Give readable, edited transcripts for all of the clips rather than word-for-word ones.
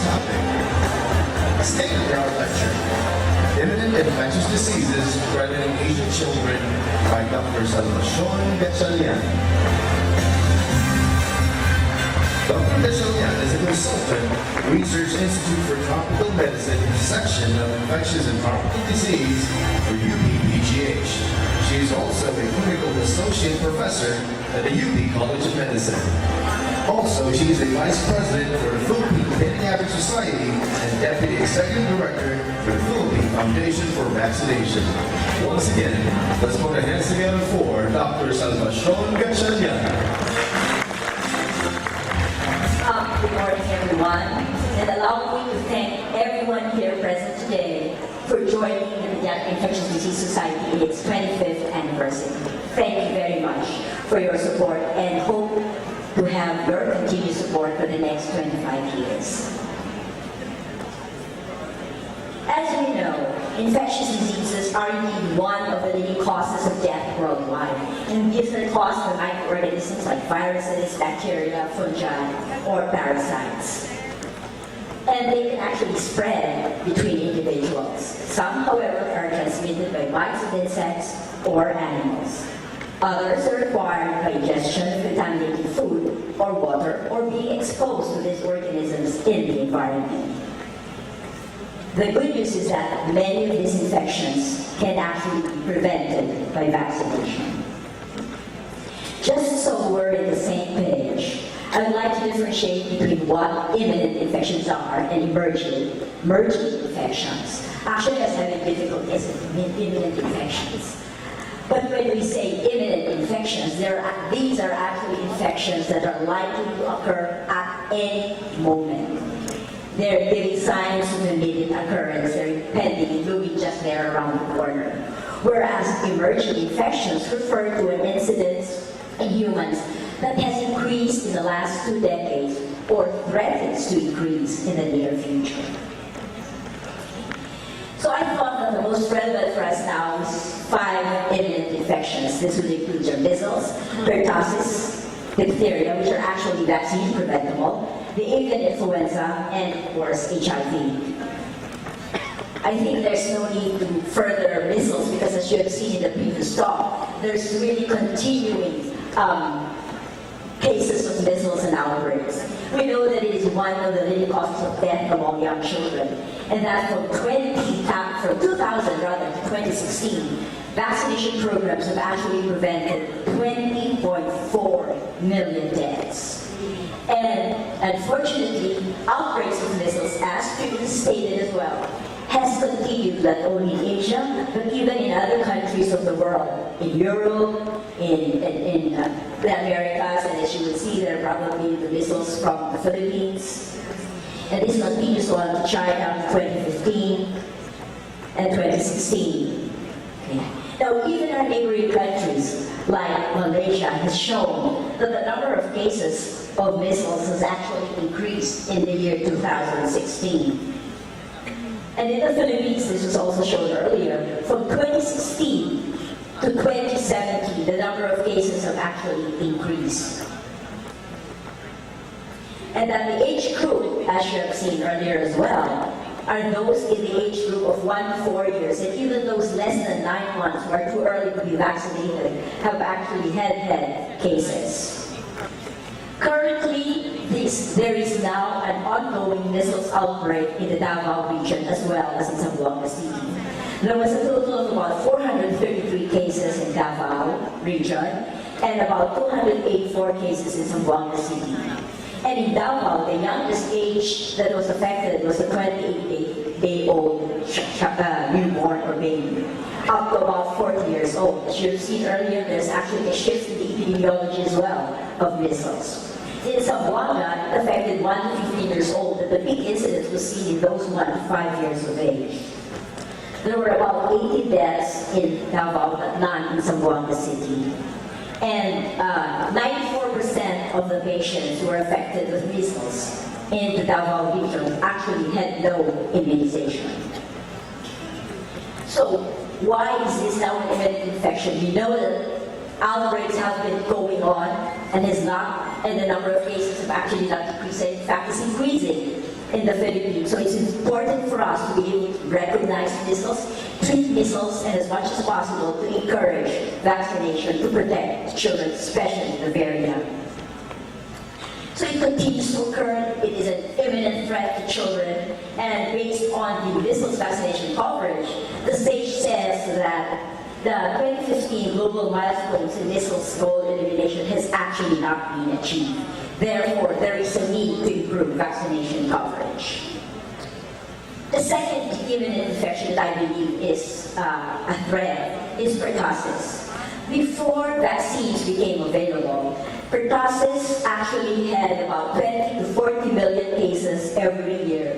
topic, a state-of-the-art lecture, Imminent Infectious Diseases Threatening Asian Children by Dr. Salvacion R. Gatchalian. Dr. Gatchalian is a consultant, Research Institute for Tropical Medicine section of Infectious and Tropical Disease for UP-PGH. She is also a clinical associate professor at the UP College of Medicine. Also, she is a vice president for the Philippine Pediatric Society and deputy executive director for the Philippine Foundation for Vaccination. Once again, let's put our hands together for Dr. Salvacion Gatchalian. Good morning, everyone, and allow me to thank everyone here present today for joining the Pediatric Infectious Disease Society in its 25th anniversary. Thank you very much for your support and hope to have your continued support for the next 25 years. As we know, infectious diseases are indeed one of the leading causes of death worldwide, and these are caused by microorganisms like viruses, bacteria, fungi, or parasites. And they can actually spread between individuals. Some, however, are transmitted by bites of insects or animals. Others are acquired by ingestion of contaminated food or water, or being exposed to these organisms in the environment. The good news is that many of these infections can actually be prevented by vaccination. Just so we're on the same page, I would like to differentiate between what imminent infections are and emerging infections. Actually, I was having difficulties with imminent infections. But when we say imminent infections, these are actually infections that are likely to occur at any moment. They're giving signs of immediate occurrence. They're impending, moving just there around the corner. Whereas emerging infections refer to an incidence in humans that has increased in the last 2 decades or threatens to increase in the near future. So I thought that the most relevant for us now is 5 imminent infections. This would include your measles, pertussis, diphtheria, which are actually vaccine preventable, the avian influenza, and of course HIV. I think there's no need to further measles because, as you have seen in the previous talk, there's really continuing cases of measles and outbreaks. We know that it is one of the leading causes of death among young children, and that from 2000 to 2016, vaccination programs have actually prevented 20.4 million deaths. And unfortunately, outbreaks of measles, as previously stated as well, has continued not only in Asia, but even in other countries of the world, in Europe, in the Americas, and as you will see, there are probably the measles from the Philippines. And this continues on to China in 2015 and 2016. Okay. Now, even our neighboring countries, like Malaysia, has shown that the number of cases of measles has actually increased in the year 2016. And in the Philippines, this was also shown earlier, from 2016 to 2017, the number of cases have actually increased. And that the age group, as you have seen earlier as well, are those in the age group of 1 to 4 years, and even those less than 9 months who are too early to be vaccinated have actually had cases. Currently, there is now an ongoing measles outbreak in the Davao region as well as in Zamboanga City. There was a total of about 433 cases in Davao region and about 284 cases in Zamboanga City. And in Davao, the youngest age that was affected was a 28-day-old newborn or baby, up to about 40 years old. As you've seen earlier, there's actually a shift in the epidemiology as well of measles. In Zamboanga, it affected 1 to 15 years old, and the peak incidence was seen in those 1 to 5 years of age. There were about 80 deaths in Davao, but none in Zamboanga City. And 94% of the patients who were affected with measles in the Davao region actually had no immunization. So why is this now an imminent infection? We know that outbreaks have been going on and the number of cases have actually not decreased. In fact, it's increasing. in the Philippines. So it's important for us to be able to recognize measles, treat measles, and as much as possible to encourage vaccination to protect children, especially the very young. So it continues to occur. It is an imminent threat to children, and based on the measles vaccination coverage, the state says that the 2015 global milestones in measles goal elimination has actually not been achieved. Therefore, there is a need to improve vaccination coverage. The second imminent infection that I believe is a threat is pertussis. Before vaccines became available, pertussis actually had about 20 to 40 million cases every year.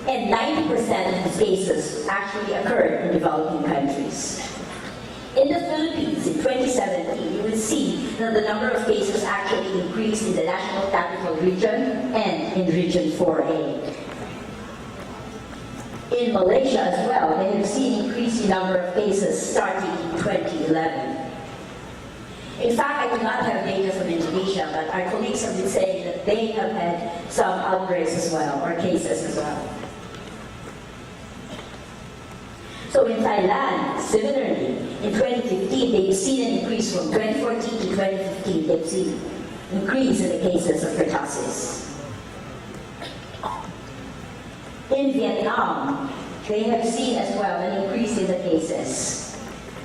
And 90% of these cases actually occurred in developing countries. In the Philippines, in 2017, you will see that the number of cases actually increased in the National Capital Region and in Region 4A. In Malaysia as well, they have seen increase in number of cases starting in 2011. In fact, I do not have data from Indonesia, but our colleagues have been saying that they have had some outbreaks as well, or cases as well. So in Thailand, similarly, in 2015, they've seen an increase from 2014 to 2015. They've seen an increase in the cases of pertussis. In Vietnam, they have seen as well an increase in the cases.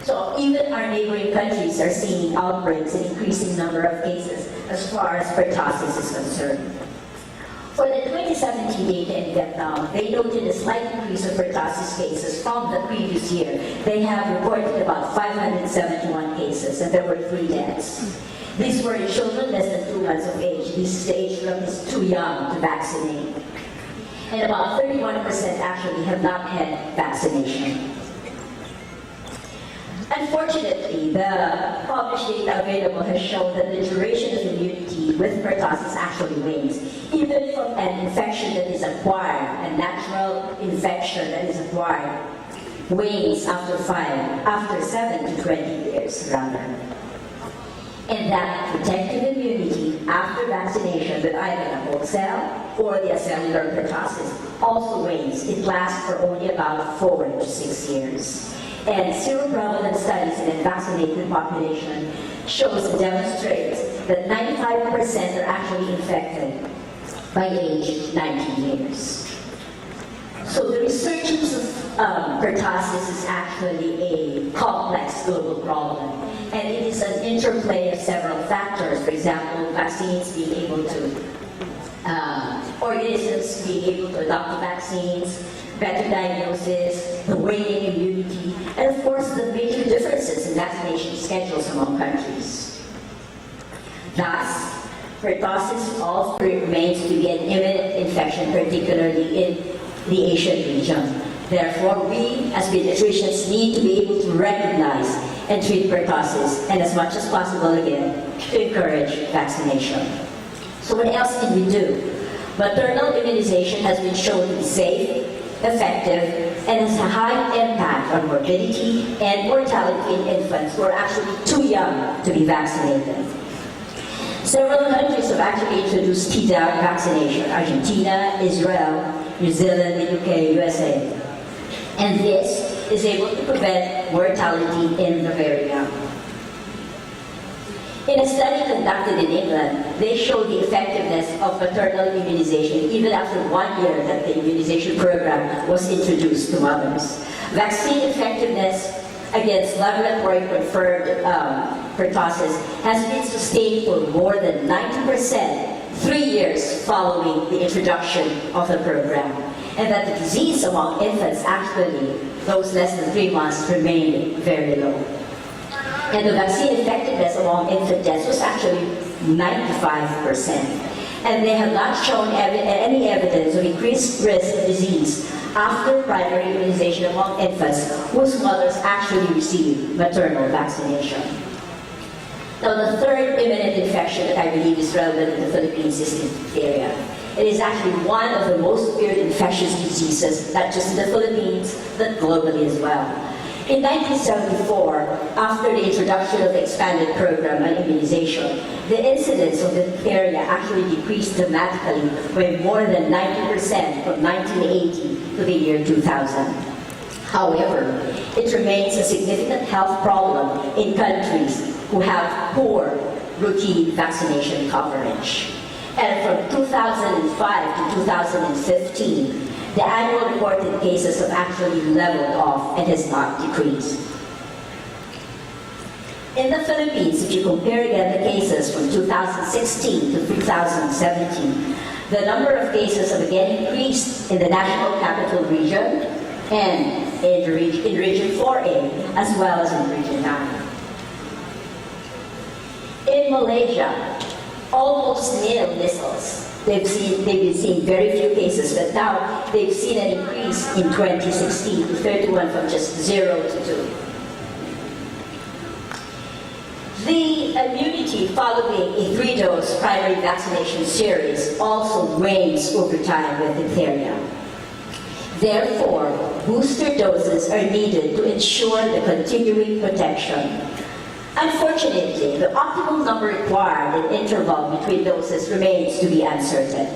So even our neighboring countries are seeing outbreaks and increasing number of cases as far as pertussis is concerned. For the 2017 data in Vietnam, they noted a slight increase of pertussis cases from the previous year. They have reported about 571 cases, and there were 3 deaths. These were in children less than 2 months of age. This is the age group is too young to vaccinate. And about 31% actually have not had vaccination. Unfortunately, the published data available has shown that the duration of immunity with pertussis actually wanes. Even from an infection that is acquired, a natural infection that is acquired, wanes after 7 to 20 years rather. And that protective immunity after vaccination with either the whole cell or the acellular pertussis also wanes. It lasts for only about 4 to 6 years. And seroprevalence studies in a vaccinated population shows and demonstrates that 95% are actually infected by age 90 years. So the resurgence of pertussis is actually a complex global problem. And it is an interplay of several factors. For example, vaccines being able to, organisms being able to adopt the vaccines, better diagnosis, the waning immunity, and of course the major differences in vaccination schedules among countries. Thus, pertussis also remains to be an imminent infection, particularly in the Asian region. Therefore, we as pediatricians need to be able to recognize and treat pertussis, and as much as possible again, to encourage vaccination. So what else can we do? Maternal immunization has been shown to be safe, effective, and has a high impact on morbidity and mortality in infants who are actually too young to be vaccinated. Several countries have actually introduced Tdap vaccination: Argentina, Israel, New Zealand, the UK, USA. And this is able to prevent mortality in the very young. In a study conducted in England, they showed the effectiveness of maternal immunization even after 1 year that the immunization program was introduced to mothers. Vaccine effectiveness against laboratory-confirmed pertussis has been sustained for more than 90% 3 years following the introduction of the program, and that the disease among infants, actually, those less than 3 months, remained very low. And the vaccine effectiveness among infant deaths was actually 95%. And they have not shown any evidence of increased risk of disease after primary immunization among infants whose mothers actually received maternal vaccination. Now, the third imminent infection that I believe is relevant in the Philippines is diphtheria. It is actually one of the most feared infectious diseases, not just in the Philippines, but globally as well. In 1974, after the introduction of the expanded program on immunization, the incidence of diphtheria actually decreased dramatically by more than 90% from 1980 to the year 2000. However, it remains a significant health problem in countries who have poor routine vaccination coverage. And from 2005 to 2015, the annual reported cases have actually leveled off and has not decreased. In the Philippines, if you compare again the cases from 2016 to 2017, the number of cases have again increased in the National Capital Region and in Region 4A, as well as in Region 9. In Malaysia, almost nil measles. They've been seeing very few cases, but now they've seen an increase in 2016 to 31 from just 0 to 2. The immunity following a 3-dose primary vaccination series also wanes over time with diphtheria. Therefore, booster doses are needed to ensure the continuing protection. Unfortunately, the optimal number required and interval between doses remains to be uncertain.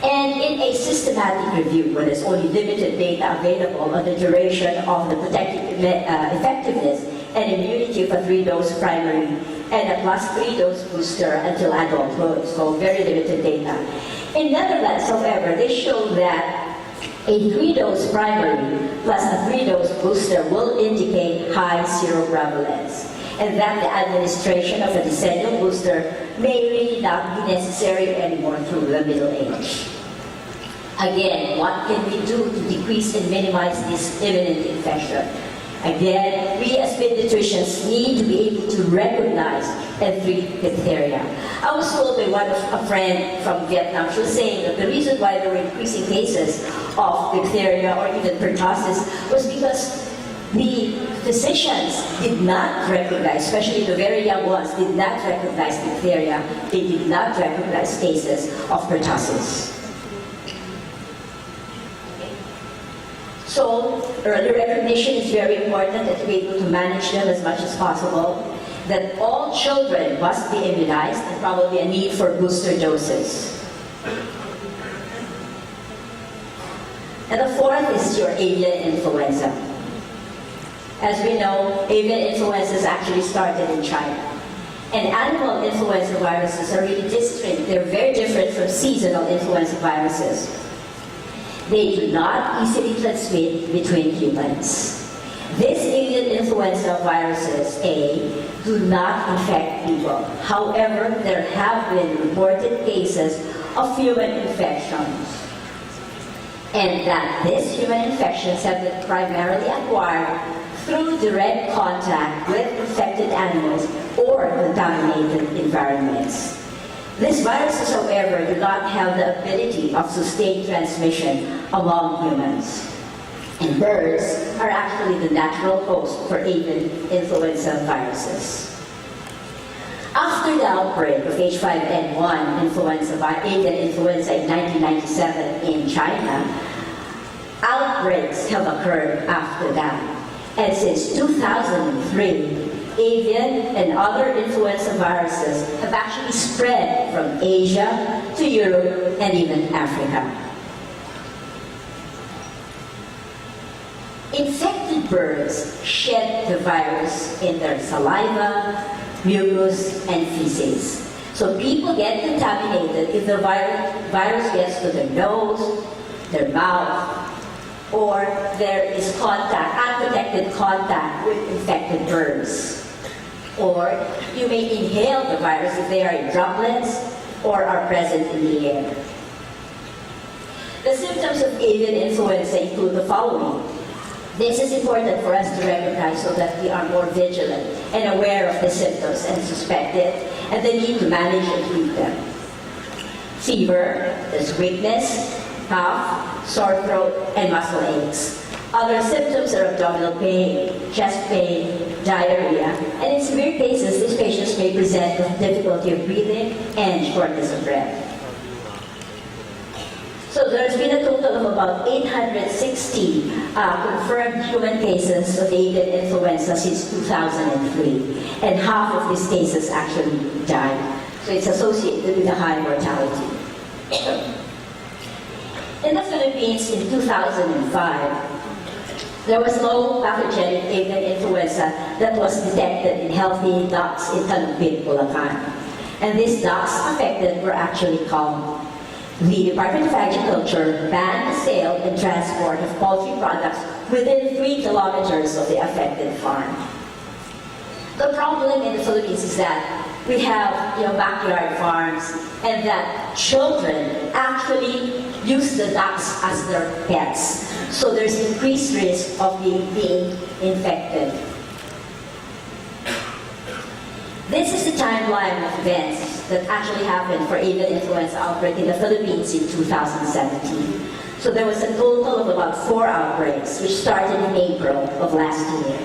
And in a systematic review, where there's only limited data available on the duration of the protective effectiveness and immunity of a 3-dose primary and a plus 3-dose booster until adulthood, so very limited data. In Netherlands, however, they show that a 3-dose primary plus a 3-dose booster will indicate high seroprevalence, and that the administration of a decennial booster may really not be necessary anymore through the middle age. Again, what can we do to decrease and minimize this imminent infection? Again, we as pediatricians need to be able to recognize and treat diphtheria. I was told by a friend from Vietnam, she was saying that the reason why there were increasing cases of diphtheria or even pertussis was because the physicians did not recognize, especially the very young ones, did not recognize diphtheria. They did not recognize cases of pertussis. So, early recognition is very important, that we're able to manage them as much as possible, that all children must be immunized, and probably a need for booster doses. And the fourth is your avian influenza. As we know, avian influenza actually started in China. And animal influenza viruses are really distinct. They're very different from seasonal influenza viruses. They do not easily transmit between humans. These avian influenza viruses, do not infect people. However, there have been reported cases of human infections. And that these human infections have been primarily acquired through direct contact with infected animals or contaminated environments. These viruses, however, do not have the ability of sustained transmission among humans. And birds are actually the natural host for avian influenza viruses. After the outbreak of H5N1 avian influenza in 1997 in China, outbreaks have occurred after that. And since 2003, avian and other influenza viruses have actually spread from Asia to Europe and even Africa. Infected birds shed the virus in their saliva, mucus, and feces. So people get contaminated if the virus gets to their nose, their mouth, or there is unprotected contact with infected birds. Or you may inhale the virus if they are in droplets or are present in the air. The symptoms of avian influenza include the following. This is important for us to recognize so that we are more vigilant and aware of the symptoms and suspect it, and the need to manage and treat them. Fever, there's weakness, cough, sore throat, and muscle aches. Other symptoms are abdominal pain, chest pain, diarrhea, and in severe cases, these patients may present with difficulty of breathing and shortness of breath. So there's been a total of about 860 confirmed human cases of avian influenza since 2003, and half of these cases actually died. So it's associated with a high mortality. In the Philippines in 2005, there was no pathogenic avian influenza that was detected in healthy ducks in Talupin, Bulacan. And these ducks affected were actually calm. The Department of Agriculture banned the sale and transport of poultry products within 3 kilometers of the affected farm. The problem in the Philippines is that we have backyard farms, and that children actually use the ducks as their pets. So there's increased risk of being infected. This is the timeline of events that actually happened for avian influenza outbreak in the Philippines in 2017. So there was a total of about 4 outbreaks, which started in April of last year.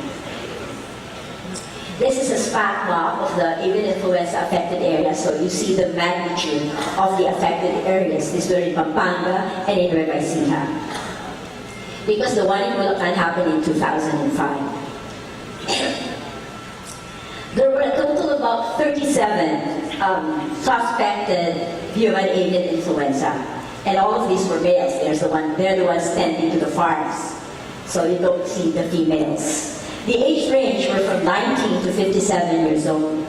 This is a spot map of the avian influenza affected areas. So you see the magnitude of the affected areas. These were in Pampanga and in Nueva Ecija. Because the one in Bulacan happened in 2005. There were a total of about 37 suspected human avian influenza. And all of these were males. They're the ones tending to the farms. So you don't see the females. The age range were from 19 to 57 years old.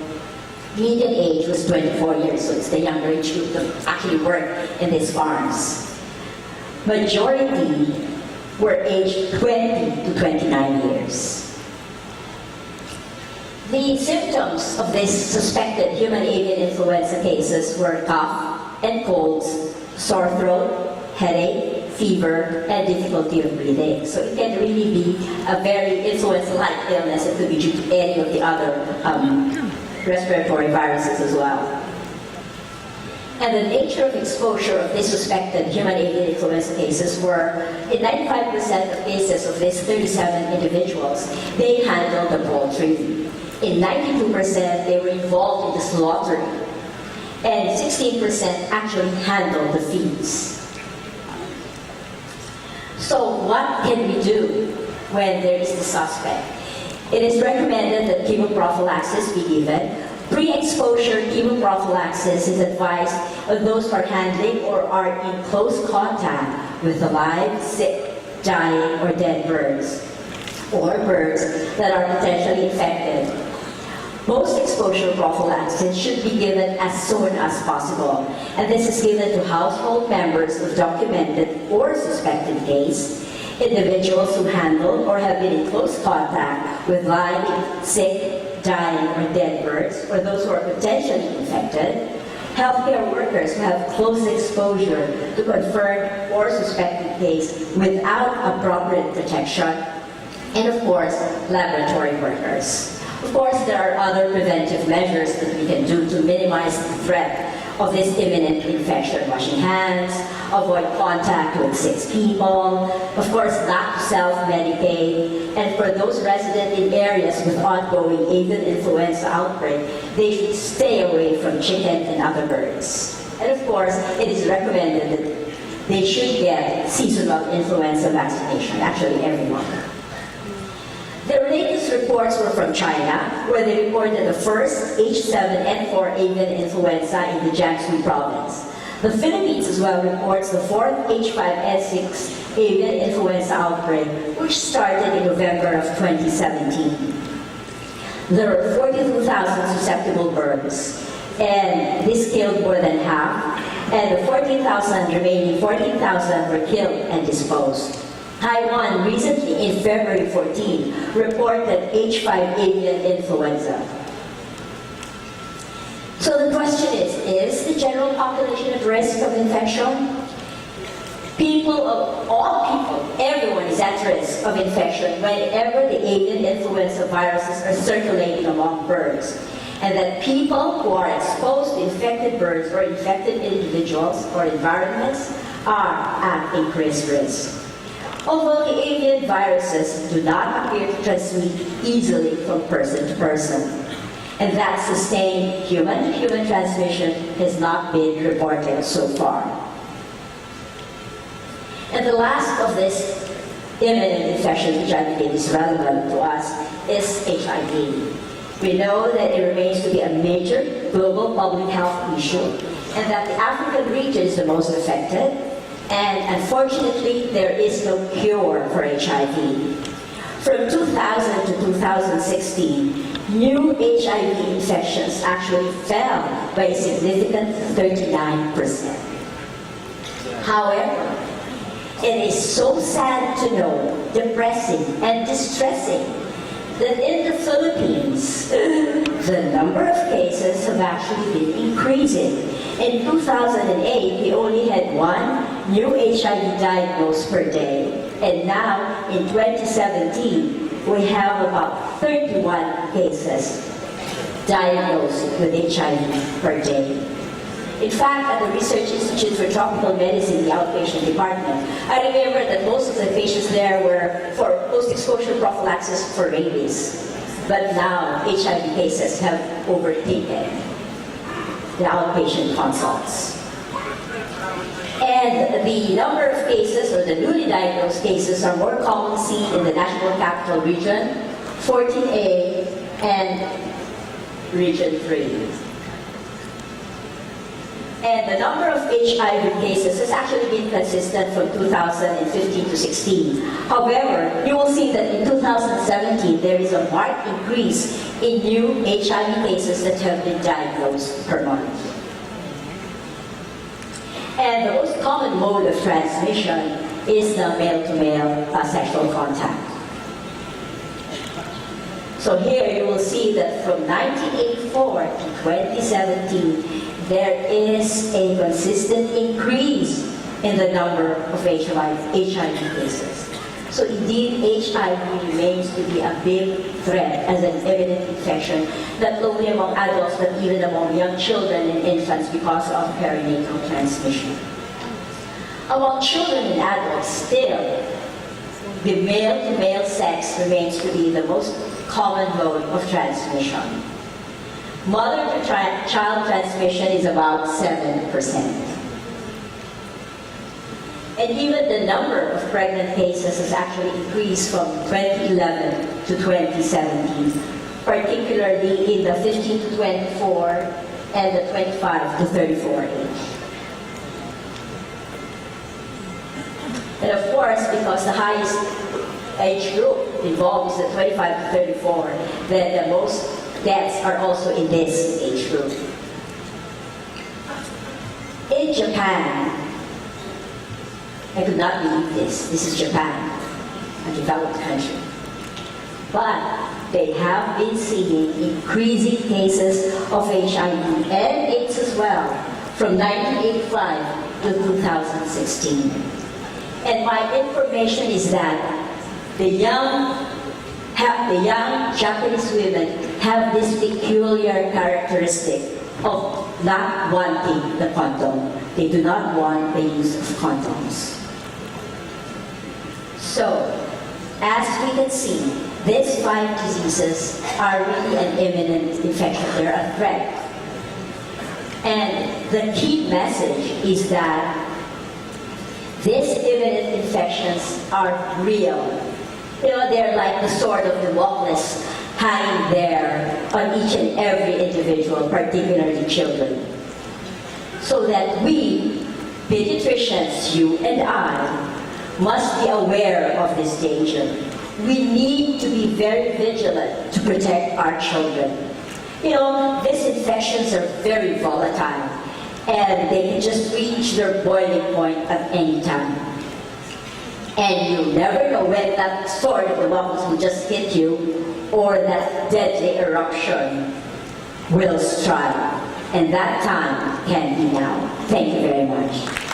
Median age was 24 years, so it's the younger age group that actually work in these farms. Majority were aged 20 to 29 years. The symptoms of these suspected human avian influenza cases were cough and colds, sore throat, headache, fever, and difficulty of breathing. So it can really be a very influenza-like illness. It could be due to any of the other respiratory viruses as well. And the nature of exposure of these suspected human avian influenza cases were, in 95% of cases of these 37 individuals, they handled the poultry. In 92%, they were involved in the slaughtering. And 16% actually handled the feeds. So what can we do when there is the suspect? It is recommended that chemoprophylaxis be given. Pre-exposure chemoprophylaxis is advised of those who are handling or are in close contact with alive, sick, dying, or dead birds, or birds that are potentially infected. Post-exposure prophylaxis should be given as soon as possible, and this is given to household members of documented or suspected case, individuals who handle or have been in close contact with live, sick, dying, or dead birds, or those who are potentially infected, healthcare workers who have close exposure to confirmed or suspected case without appropriate protection, and of course, laboratory workers. Of course, there are other preventive measures that we can do to minimize the threat of this imminent infection. Washing hands, avoid contact with sick people, of course not to self-medicate, and for those resident in areas with ongoing avian influenza outbreak, they should stay away from chicken and other birds. And of course, it is recommended that they should get seasonal influenza vaccination, actually everyone. The latest reports were from China, where they reported the first H7N4 avian influenza in the Jiangsu province. The Philippines as well reports the fourth H5N6 avian influenza outbreak, which started in November of 2017. There were 42,000 susceptible birds, and this killed more than half, and the remaining 14,000 were killed and disposed. Taiwan recently, in February 14, reported H5 avian influenza. So the question is the general population at risk of infection? All people, everyone is at risk of infection whenever the avian influenza viruses are circulating among birds. And that people who are exposed to infected birds or infected individuals or environments are at increased risk. Although the avian viruses do not appear to transmit easily from person to person, and that sustained human-to-human transmission has not been reported so far. And the last of this imminent infections, which I believe is relevant to us, is HIV. We know that it remains to be a major global public health issue, and that the African region is the most affected, and unfortunately, there is no cure for HIV. From 2000 to 2016, new HIV infections actually fell by a significant 39%. However, it is so sad to know, depressing and distressing, that in the Philippines, the number of cases have actually been increasing. In 2008, we only had one new HIV diagnosed per day. And now, in 2017, we have about 31 cases diagnosed with HIV per day. In fact, at the Research Institute for Tropical Medicine, the outpatient department, I remember that most of the patients there were for post-exposure prophylaxis for rabies. But now, HIV cases have overtaken the outpatient consults. And the number of cases, or the newly diagnosed cases, are more commonly seen in the National Capital Region, 14A, and Region 3. And the number of HIV cases has actually been consistent from 2015 to 16. However, you will see that in 2017, there is a marked increase in new HIV cases that have been diagnosed per month. And the most common mode of transmission is the male-to-male sexual contact. So here you will see that from 1984 to 2017, there is a consistent increase in the number of HIV cases. So indeed, HIV remains to be a big threat as an imminent infection, not only among adults, but even among young children and infants because of perinatal transmission. Among children and adults, still, the male-to-male sex remains to be the most common mode of transmission. Mother-to-child transmission is about 7%. And even the number of pregnant cases has actually increased from 2011 to 2017, particularly in the 15 to 24 and the 25 to 34 age. And of course, because the highest age group involved is the 25 to 34, then the most deaths are also in this age group. In Japan, I could not believe this. This is Japan, a developed country. But they have been seeing increasing cases of HIV and AIDS as well from 1985 to 2016. And my information is that the young Japanese women have this peculiar characteristic of not wanting the condom. They do not want the use of condoms. So, as we can see, these 5 diseases are really an imminent infection. They're a threat. And the key message is that these imminent infections are real. You know, they're like the sword of Damocles hanging there on each and every individual, particularly children. So that we, pediatricians, you and I, must be aware of this danger. We need to be very vigilant to protect our children. You know, these infections are very volatile, and they can just reach their boiling point at any time. And you'll never know when that sword of the Damocles will just hit you, or that deadly eruption will strike. And that time can be now. Thank you very much.